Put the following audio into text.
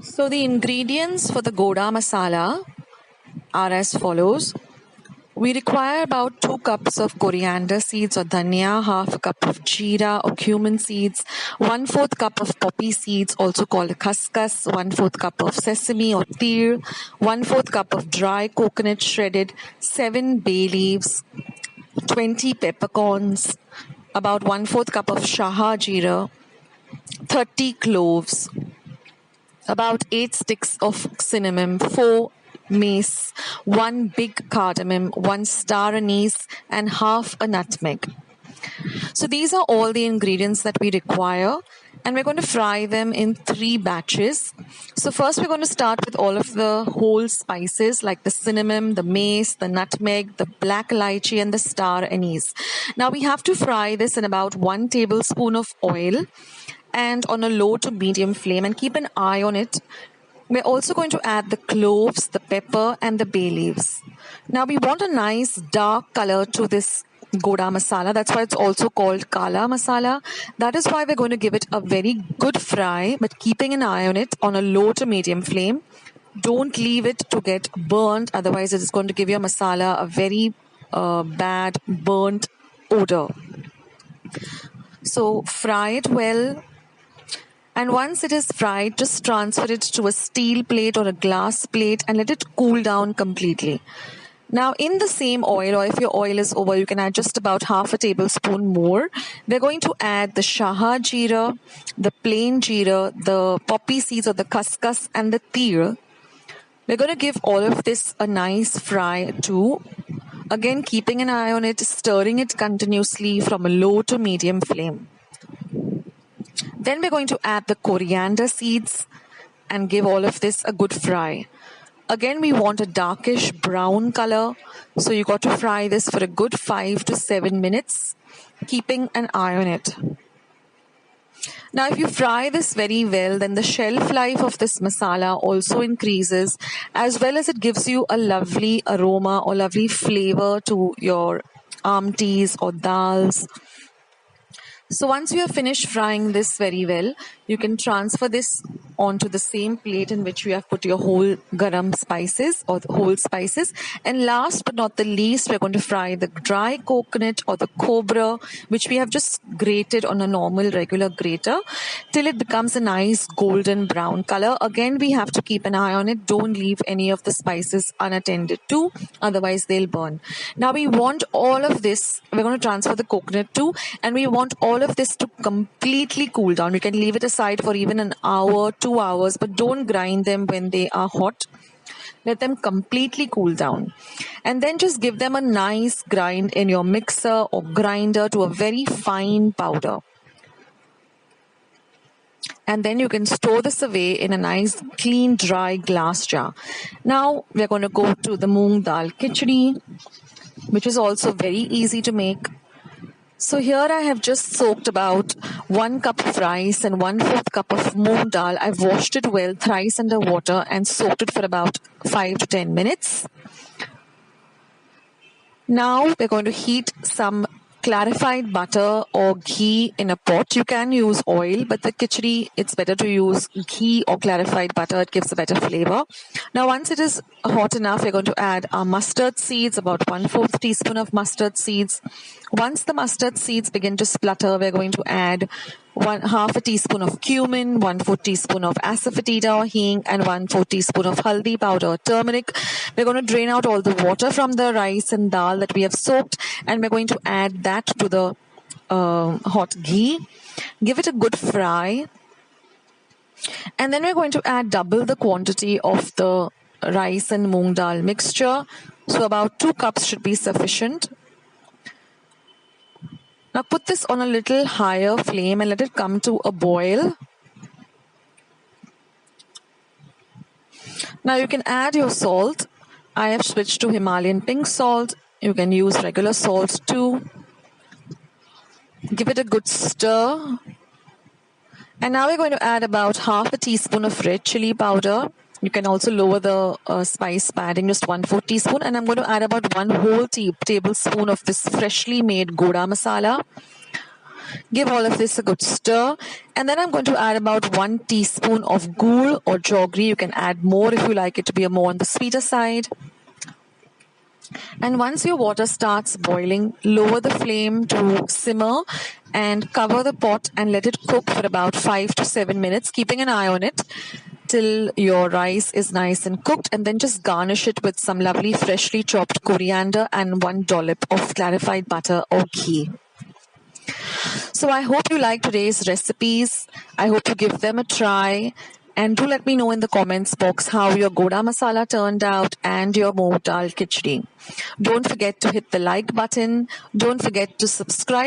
So the ingredients for the Goda Masala are as follows. We require about 2 cups of coriander seeds or dhania, half a cup of jeera or cumin seeds, 1/4 cup of poppy seeds, also called khuskhus, 1/4 cup of sesame or tir, 1/4 cup of dry coconut shredded, 7 bay leaves, 20 peppercorns, about 1/4 cup of shah jeera, 30 cloves, about 8 sticks of cinnamon, 4 mace, 1 big cardamom, 1 star anise, and half a nutmeg. So these are all the ingredients that we require, and we're going to fry them in 3 batches. So first we're going to start with all of the whole spices like the cinnamon, the mace, the nutmeg, the black lychee, and the star anise. Now we have to fry this in about 1 tablespoon of oil and on a low to medium flame, and keep an eye on it. We're also going to add the cloves, the pepper, and the bay leaves. Now we want a nice dark color to this Goda Masala. That's why it's also called Kala Masala. That is why we're going to give it a very good fry, but keeping an eye on it on a low to medium flame. Don't leave it to get burnt, otherwise it is going to give your masala a very bad burnt odor. So fry it well. And once it is fried, just transfer it to a steel plate or a glass plate and let it cool down completely. Now, in the same oil, or if your oil is over, you can add just about half a tablespoon more. We're going to add the shah jeera, the plain jeera, the poppy seeds or the khuskhus, and the tir. We're going to give all of this a nice fry too. Again, keeping an eye on it, stirring it continuously from a low to medium flame. Then we're going to add the coriander seeds and give all of this a good fry. Again, we want a darkish brown color, so you got to fry this for a good 5 to 7 minutes, keeping an eye on it. Now, if you fry this very well, then the shelf life of this masala also increases, as well as it gives you a lovely aroma or lovely flavor to your amtis or dals. So once you have finished frying this very well, you can transfer this onto the same plate in which you have put your whole garam spices or the whole spices. And last but not the least, we're going to fry the dry coconut or the cobra, which we have just grated on a normal regular grater till it becomes a nice golden brown color. Again, we have to keep an eye on it. Don't leave any of the spices unattended to, otherwise they'll burn. Now we want all of this, we're going to transfer the coconut too, and we want all of this to completely cool down. You can leave it aside for even an hour, 2 hours, but don't grind them when they are hot. Let them completely cool down. And then just give them a nice grind in your mixer or grinder to a very fine powder. And then you can store this away in a nice, clean, dry glass jar. Now we're going to go to the moong dal khichadi, which is also very easy to make. So here I have just soaked about 1 cup of rice and 1/4 cup of moong dal. I've washed it well thrice under water and soaked it for about 5 to 10 minutes. Now we're going to heat some clarified butter or ghee in a pot. You can use oil, but the khichdi, it's better to use ghee or clarified butter. It gives a better flavor. Now, once it is hot enough, we're going to add our mustard seeds, about 1/4 teaspoon of mustard seeds. Once the mustard seeds begin to splutter, we're going to add 1/2 teaspoon of cumin, 1/4 teaspoon of asafoetida or hing, and 1/4 teaspoon of haldi powder or turmeric. We're going to drain out all the water from the rice and dal that we have soaked, and we're going to add that to the hot ghee. Give it a good fry. And then we're going to add double the quantity of the rice and moong dal mixture. So about 2 cups should be sufficient. Now put this on a little higher flame and let it come to a boil. Now you can add your salt. I have switched to Himalayan pink salt. You can use regular salt too. Give it a good stir. And now we're going to add about 1/2 teaspoon of red chili powder. You can also lower the spice by adding just 1/4 teaspoon. And I'm going to add about 1 whole tablespoon of this freshly made Goda Masala. Give all of this a good stir. And then I'm going to add about 1 teaspoon of gur or jaggery. You can add more if you like it to be more on the sweeter side. And once your water starts boiling, lower the flame to simmer and cover the pot and let it cook for about 5 to 7 minutes, keeping an eye on it till your rice is nice and cooked, and then just garnish it with some lovely freshly chopped coriander and 1 dollop of clarified butter or ghee. So I hope you like today's recipes. I hope you give them a try. And do let me know in the comments box how your Goda Masala turned out and your moong dal khichdi. Don't forget to hit the like button. Don't forget to subscribe.